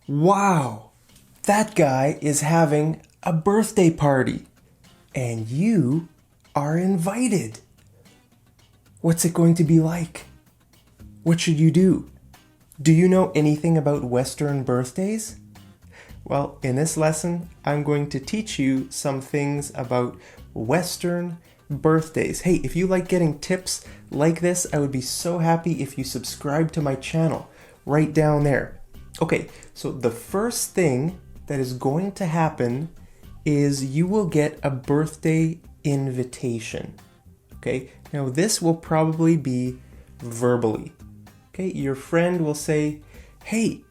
Wow, that guy is having a birthday party and you are invited. What's it going to be like? What should you do? Do you know anything about Western birthdays? Well, in this lesson, I'm going to teach you some things about Western birthdays. Hey, if you like getting tips like this, I would be so happy if you subscribe to my channel right down there. Okay, so the first thing that is going to happen is you will get a birthday invitation. Okay, now this will probably be verbally. Okay, your friend will say, hey,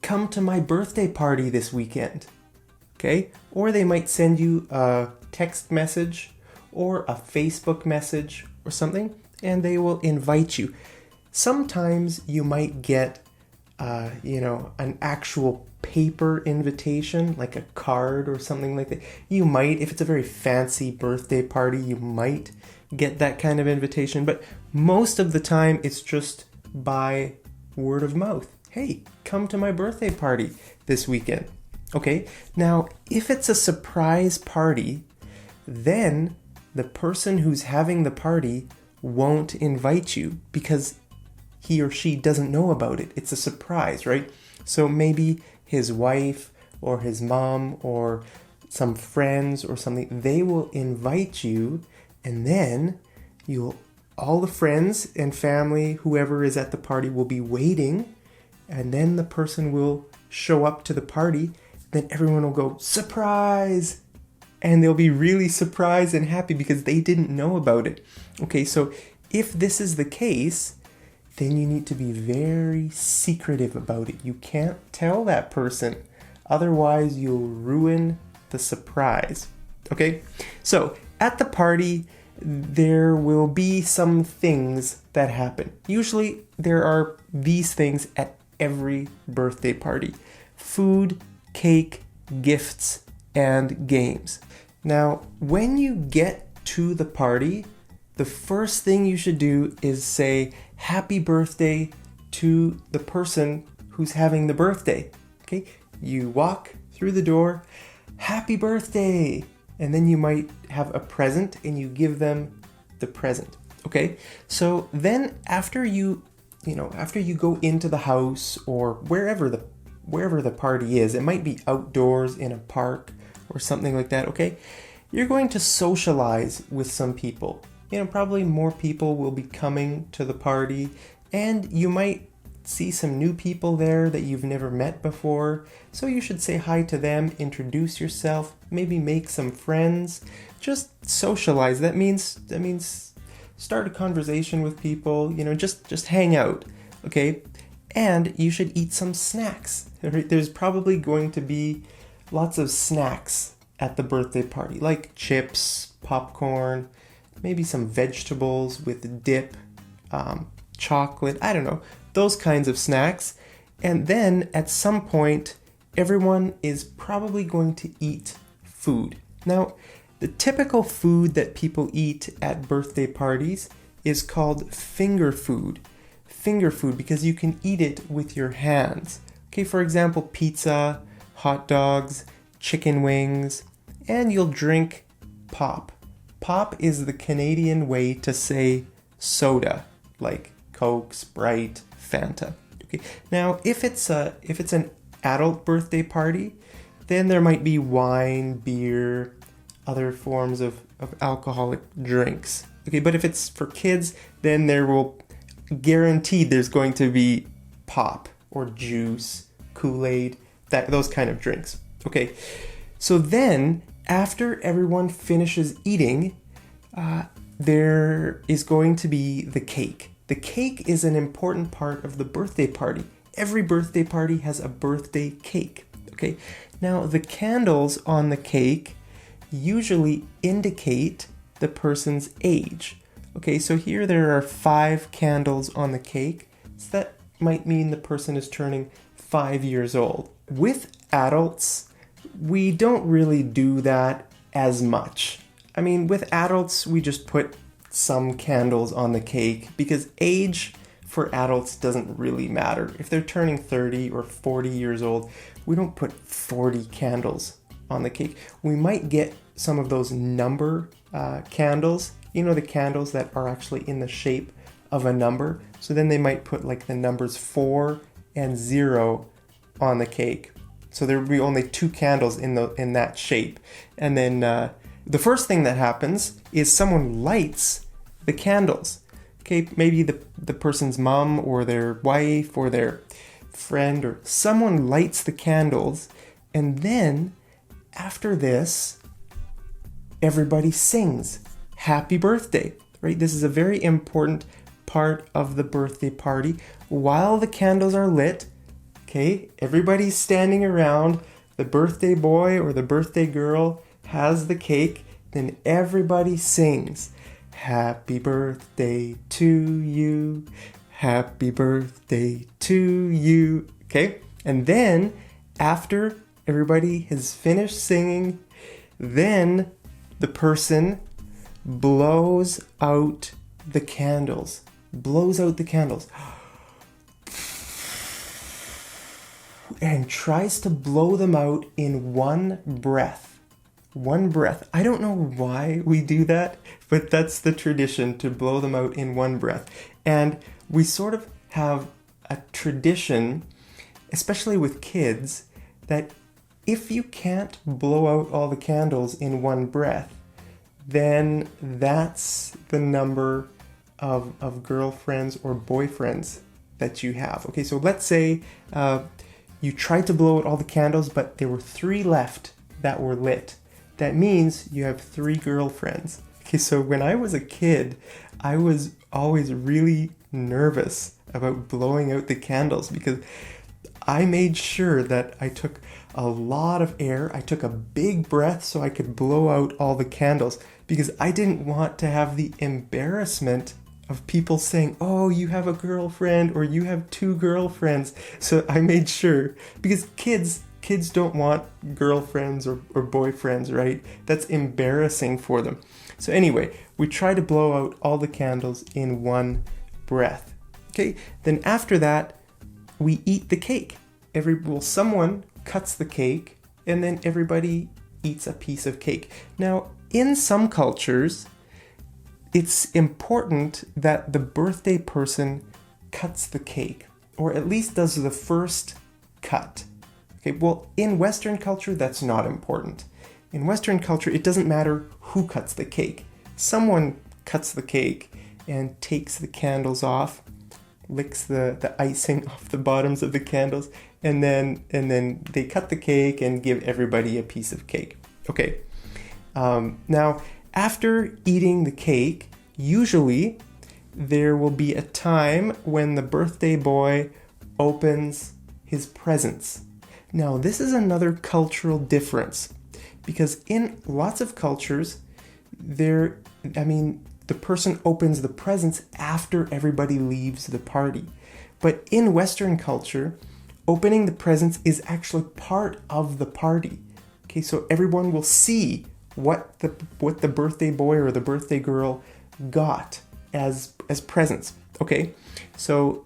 come to my birthday party this weekend. Okay, or they might send you a text message or a Facebook message or something, and they will invite you. Sometimes you might get an actual paper invitation, like a card or something like that. You might, if it's a very fancy birthday party, you might get that kind of invitation, but most of the time it's just by word of mouth. Hey, come to my birthday party this weekend. Okay, now if it's a surprise party, then the person who's having the party won't invite you because he or she doesn't know about it. It's a surprise, right? So maybe his wife or his mom or some friends or something, they will invite you, and then all the friends and family, whoever is at the party, will be waiting, and then the person will show up to the party. Then everyone will go, surprise! And they'll be really surprised and happy because they didn't know about it. Okay, so if this is the case, then you need to be very secretive about it. You can't tell that person. Otherwise, you'll ruin the surprise. Okay? So, at the party, there will be some things that happen. Usually, there are these things at every birthday party: food, cake, gifts, and games. Now, when you get to the party, the first thing you should do is say happy birthday to the person who's having the birthday. Okay? You walk through the door, happy birthday, and then you might have a present and you give them the present. Okay? So then after you go into the house or wherever the party is, it might be outdoors in a park or something like that, okay? You're going to socialize with some people. Probably more people will be coming to the party, and you might see some new people there that you've never met before. So you should say hi to them, introduce yourself, maybe make some friends. Just socialize. That means start a conversation with people, just hang out, okay? And you should eat some snacks. Right? There's probably going to be lots of snacks at the birthday party, like chips, popcorn, maybe some vegetables with dip, chocolate, I don't know, those kinds of snacks. And then at some point, everyone is probably going to eat food. Now, the typical food that people eat at birthday parties is called finger food. Finger food because you can eat it with your hands. Okay, for example, pizza, hot dogs, chicken wings, and you'll drink pop. Pop is the Canadian way to say soda, like Coke, Sprite, Fanta. Okay. Now, if it's an adult birthday party, then there might be wine, beer, other forms of alcoholic drinks. Okay, but if it's for kids, then guaranteed there's going to be pop or juice, Kool-Aid, those kind of drinks. Okay, so then after everyone finishes eating, there is going to be the cake. The cake is an important part of the birthday party. Every birthday party has a birthday cake. Okay, now the candles on the cake usually indicate the person's age. Okay, so here there are 5 candles on the cake. So that might mean the person is turning 5 years old. With adults, we don't really do that as much. I mean, with adults, we just put some candles on the cake because age for adults doesn't really matter. If they're turning 30 or 40 years old, we don't put 40 candles on the cake. We might get some of those number candles, you know, the candles that are actually in the shape of a number. So then they might put like the numbers 4 and 0 on the cake. So there would be only 2 candles in that shape. And then the first thing that happens is someone lights the candles. Okay, maybe the person's mom or their wife or their friend or someone lights the candles, and then after this, everybody sings happy birthday, right? This is a very important part of the birthday party. While the candles are lit, okay, everybody's standing around, the birthday boy or the birthday girl has the cake, then everybody sings happy birthday to you, happy birthday to you, okay? And then after everybody has finished singing, then the person blows out the candles, and tries to blow them out in one breath. I don't know why we do that, but that's the tradition, to blow them out in one breath. And we sort of have a tradition, especially with kids, that if you can't blow out all the candles in one breath, then that's the number of girlfriends or boyfriends that you have. Okay, so let's say you tried to blow out all the candles, but there were 3 left that were lit. That means you have 3 girlfriends. Okay, so when I was a kid, I was always really nervous about blowing out the candles because I made sure that I took a lot of air. I took a big breath so I could blow out all the candles because I didn't want to have the embarrassment of people saying, oh, you have a girlfriend or you have 2 girlfriends. So I made sure, because kids don't want girlfriends or boyfriends, right? That's embarrassing for them. So anyway, we try to blow out all the candles in one breath. Okay, then after that, we eat the cake. Someone cuts the cake, and then everybody eats a piece of cake. Now, in some cultures, it's important that the birthday person cuts the cake, or at least does the first cut. Okay, well, in Western culture, that's not important. In Western culture, it doesn't matter who cuts the cake. Someone cuts the cake and takes the candles off, licks the icing off the bottoms of the candles, and then they cut the cake and give everybody a piece of cake. Okay. Now, after eating the cake, usually there will be a time when the birthday boy opens his presents. Now, this is another cultural difference because in lots of cultures, the person opens the presents after everybody leaves the party. But in Western culture, opening the presents is actually part of the party. Okay, so everyone will see what the birthday boy or the birthday girl got as presents. Okay, so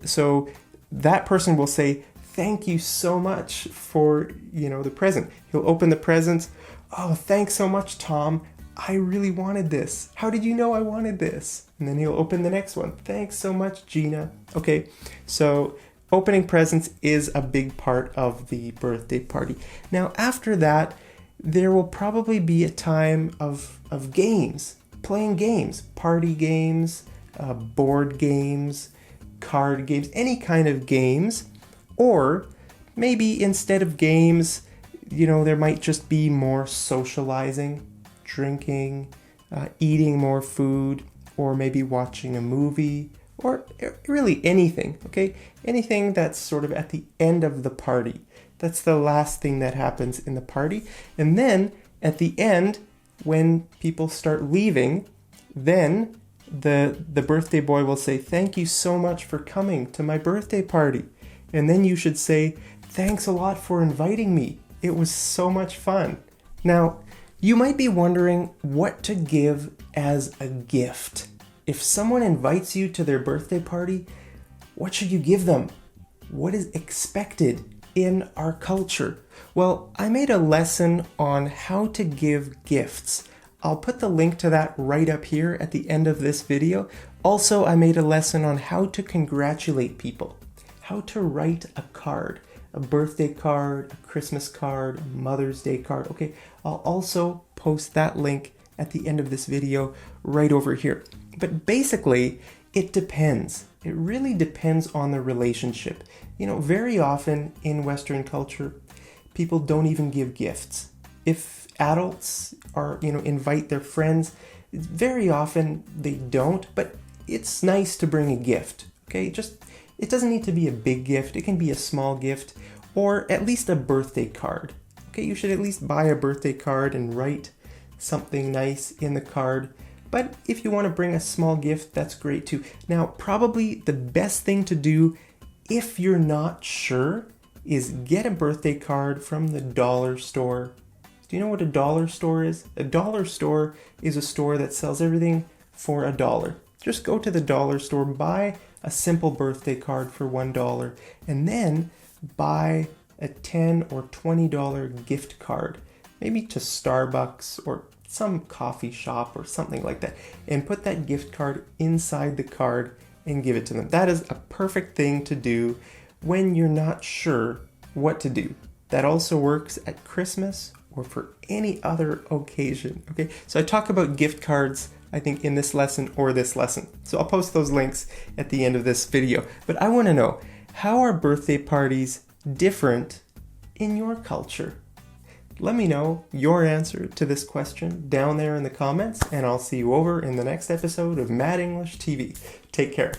that person will say, thank you so much for, the present. He'll open the presents. Oh, thanks so much, Tom. I really wanted this. How did you know I wanted this? And then he'll open the next one. Thanks so much, Gina. Okay, so opening presents is a big part of the birthday party. Now, after that, there will probably be a time of games, playing games, party games, board games, card games, any kind of games. Or maybe instead of games, there might just be more socializing, drinking, eating more food, or maybe watching a movie, or really anything, okay? Anything that's sort of at the end of the party. That's the last thing that happens in the party. And then at the end, when people start leaving, then the birthday boy will say, thank you so much for coming to my birthday party. And then you should say, thanks a lot for inviting me. It was so much fun. Now, you might be wondering what to give as a gift. If someone invites you to their birthday party, What should you give them? What is expected in our culture? Well, I made a lesson on how to give gifts. I'll put the link to that right up here at the end of this video. Also, I made a lesson on how to congratulate people, how to write a card, a birthday card, a Christmas card, a Mother's Day card. Okay, I'll also post that link at the end of this video right over here. But basically, it depends. It really depends on the relationship. You know, very often in Western culture, people don't even give gifts. If adults invite their friends, very often they don't, but it's nice to bring a gift. Okay, it doesn't need to be a big gift. It can be a small gift or at least a birthday card. Okay, you should at least buy a birthday card and write something nice in the card. But if you want to bring a small gift, that's great too. Now, probably the best thing to do if you're not sure is get a birthday card from the dollar store. Do you know what a dollar store is? A dollar store is a store that sells everything for $1. Just go to the dollar store, buy a simple birthday card for $1, and then buy a $10 or $20 gift card, maybe to Starbucks or some coffee shop or something like that, and put that gift card inside the card and give it to them. That is a perfect thing to do when you're not sure what to do. That also works at Christmas or for any other occasion. Okay, so I talk about gift cards, I think, in this lesson or this lesson. So I'll post those links at the end of this video. But I want to know, how are birthday parties different in your culture? Let me know your answer to this question down there in the comments, and I'll see you over in the next episode of Mad English TV. Take care.